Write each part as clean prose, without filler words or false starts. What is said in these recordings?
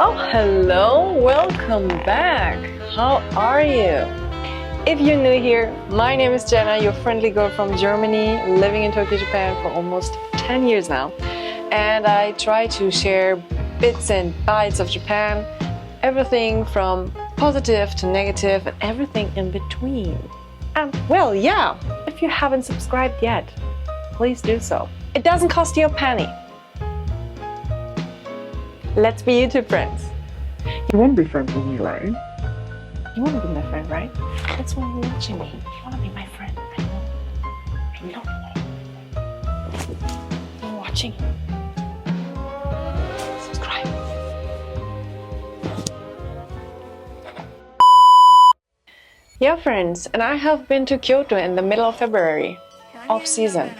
Oh, hello, welcome back. How are you? If you're new here, my name is Jenna, your friendly girl from Germany, living in Tokyo, Japan for almost 10 years now. And I try to share bits and bites of Japan, everything from positive to negative and everything in between. And well, yeah, if you haven't subscribed yet, please do so. It doesn't cost you a penny. Let's be YouTube friends. You won't be friends with me, right? You want to be my friend, right? That's why you're watching me. You want to be my friend. I know. You're watching. Subscribe. Yeah, friends, and I have been to Kyoto in the middle of February, off season.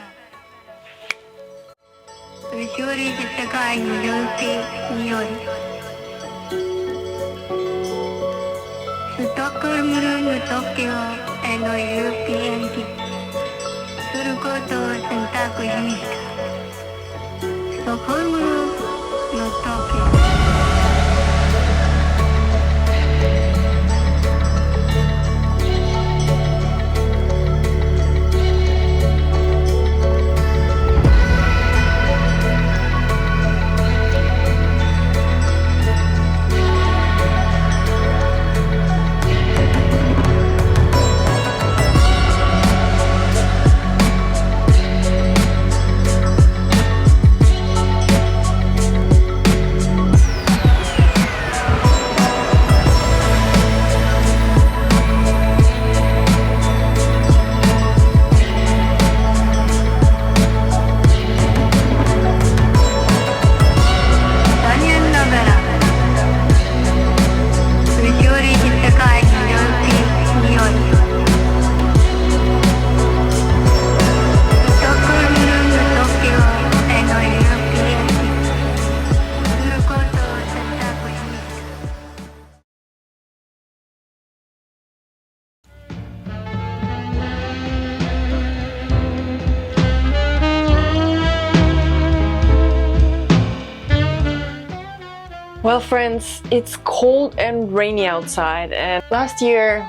Well, friends, it's cold and rainy outside, and last year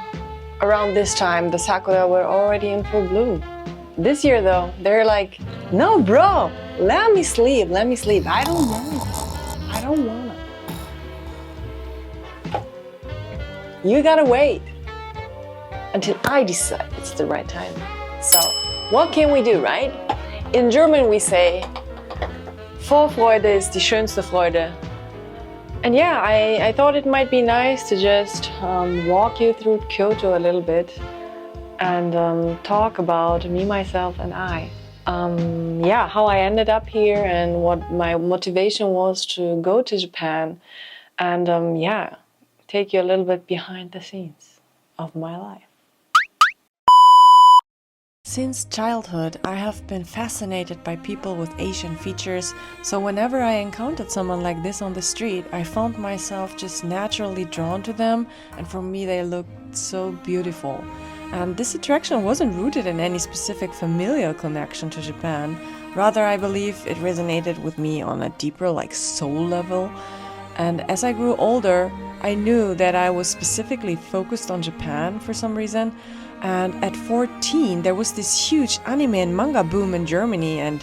around this time the Sakura were already in full bloom. This year though, they're like, no bro, let me sleep, I don't want it. You gotta wait until I decide it's the right time. So what can we do, right? In German we say, Vorfreude ist die schönste Freude. And yeah, I thought it might be nice to just walk you through Kyoto a little bit and talk about me, myself, and I. Yeah, how I ended up here and what my motivation was to go to Japan, and yeah, take you a little bit behind the scenes of my life. Since childhood, I have been fascinated by people with Asian features, so whenever I encountered someone like this on the street, I found myself just naturally drawn to them, and for me they looked so beautiful. And this attraction wasn't rooted in any specific familial connection to Japan. Rather, I believe it resonated with me on a deeper, like, soul level. And as I grew older, I knew that I was specifically focused on Japan for some reason. And at 14, there was this huge anime and manga boom in Germany, and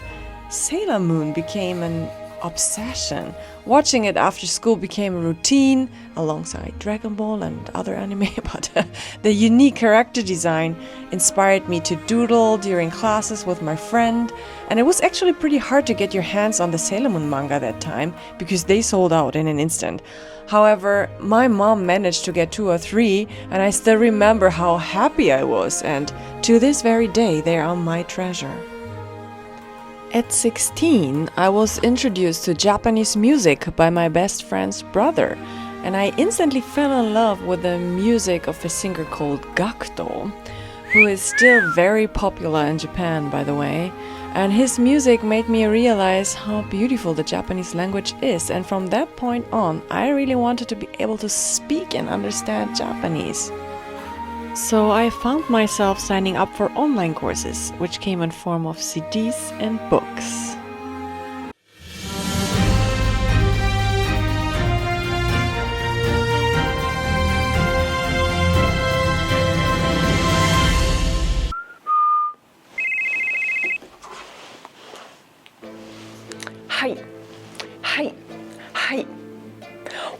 Sailor Moon became an obsession. Watching it after school became a routine, alongside Dragon Ball and other anime, but the unique character design inspired me to doodle during classes with my friend, and it was actually pretty hard to get your hands on the Sailor Moon manga that time, because they sold out in an instant. However, my mom managed to get 2 or 3, and I still remember how happy I was, and to this very day they are my treasure. At 16, I was introduced to Japanese music by my best friend's brother, and I instantly fell in love with the music of a singer called Gakuto, who is still very popular in Japan, by the way. And his music made me realize how beautiful the Japanese language is, and from that point on, I really wanted to be able to speak and understand Japanese. So I found myself signing up for online courses, which came in form of CDs and books. Hi.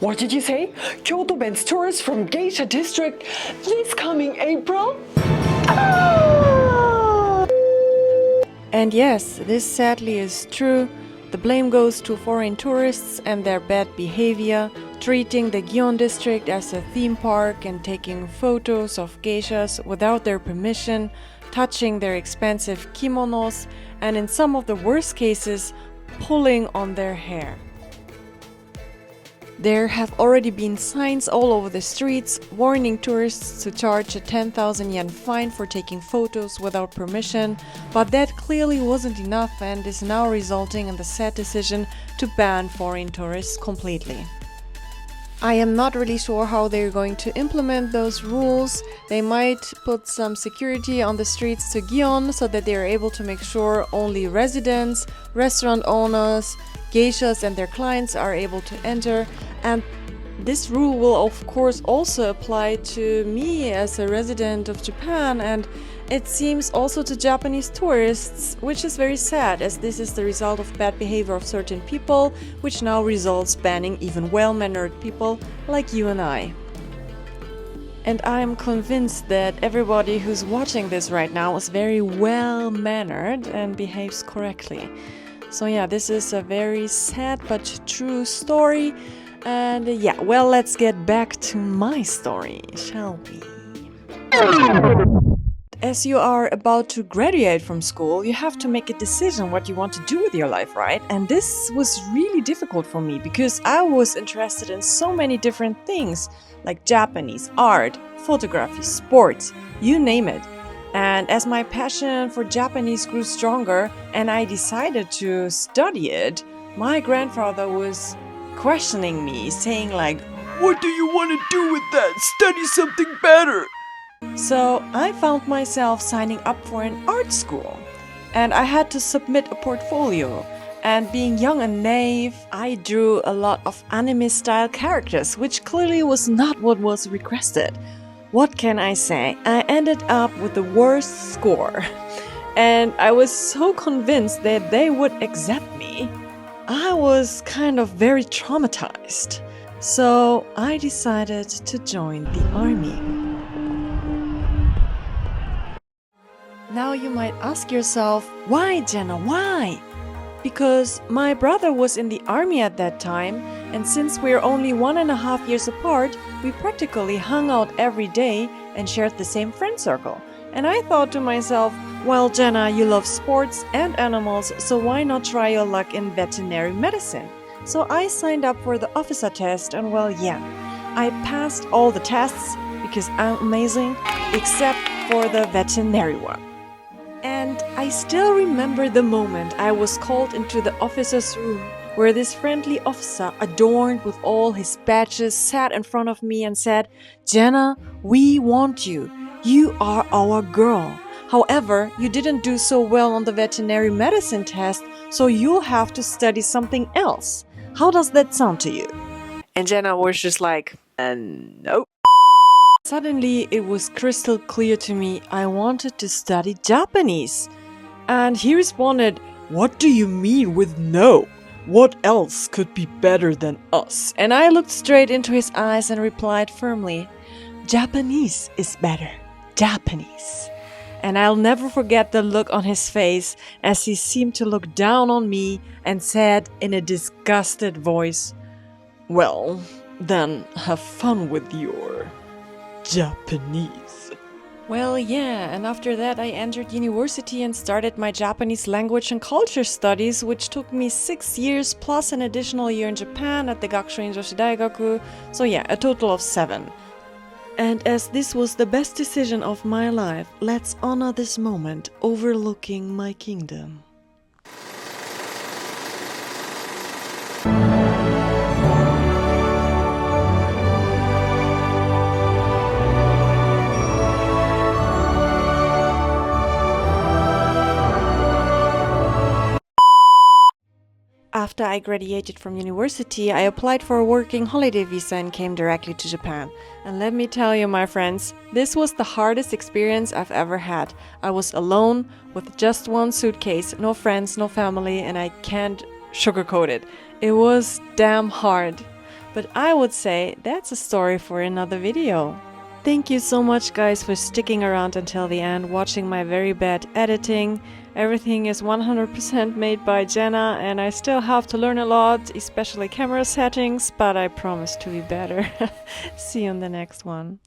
What did you say? Kyoto bans tourists from Geisha district this coming April? Ah! And yes, this sadly is true. The blame goes to foreign tourists and their bad behavior, treating the Gion district as a theme park and taking photos of geishas without their permission, touching their expensive kimonos, and in some of the worst cases, pulling on their hair. There have already been signs all over the streets warning tourists to charge a 10,000 yen fine for taking photos without permission, but that clearly wasn't enough and is now resulting in the sad decision to ban foreign tourists completely. I am not really sure how they're going to implement those rules. They might put some security on the streets to Gion so that they are able to make sure only residents, restaurant owners, geishas and their clients are able to enter, and this rule will of course also apply to me as a resident of Japan, and it seems also to Japanese tourists, which is very sad as this is the result of bad behavior of certain people, which now results banning even well-mannered people like you and I. And I'm convinced that everybody who's watching this right now is very well-mannered and behaves correctly. So yeah, this is a very sad but true story. And yeah, well, let's get back to my story, shall we? As you are about to graduate from school, you have to make a decision what you want to do with your life, right? And this was really difficult for me because I was interested in so many different things, like Japanese, art, photography, sports, you name it. And as my passion for Japanese grew stronger and I decided to study it, my grandfather was questioning me, saying like, "What do you want to do with that? Study something better." So I found myself signing up for an art school. And I had to submit a portfolio. And being young and naive, I drew a lot of anime-style characters, which clearly was not what was requested. What can I say? I ended up with the worst score. And I was so convinced that they would accept me. I was kind of very traumatized. So I decided to join the army. Now you might ask yourself, why, Jenna, why? Because my brother was in the army at that time, and since we're only 1.5 years apart, we practically hung out every day and shared the same friend circle. And I thought to myself, well, Jenna, you love sports and animals, so why not try your luck in veterinary medicine? So I signed up for the officer test, and well, yeah, I passed all the tests because I'm amazing, except for the veterinary one. And I still remember the moment I was called into the officer's room where this friendly officer, adorned with all his badges, sat in front of me and said, "Jenna, we want you. You are our girl. However, you didn't do so well on the veterinary medicine test, so you'll have to study something else. How does that sound to you?" And Jenna was just like, nope. Suddenly, it was crystal clear to me I wanted to study Japanese. And he responded, "What do you mean with no? What else could be better than us?" and I looked straight into his eyes and replied firmly, "Japanese is better. Japanese." And I'll never forget the look on his face as he seemed to look down on me and said in a disgusted voice, "Well, then have fun with your Japanese." Well, yeah, and after that I entered university and started my Japanese language and culture studies, which took me 6 years plus an additional year in Japan at the Gakushoin Joshi Daigaku, so yeah, a total of 7. And as this was the best decision of my life, let's honor this moment overlooking my kingdom. After I graduated from university, I applied for a working holiday visa and came directly to Japan. And let me tell you, my friends, this was the hardest experience I've ever had. I was alone with just one suitcase, no friends, no family, and I can't sugarcoat it. It was damn hard. But I would say that's a story for another video. Thank you so much guys for sticking around until the end, watching my very bad editing. Everything is 100% made by Jenna and I still have to learn a lot, especially camera settings, but I promise to be better. See you in the next one.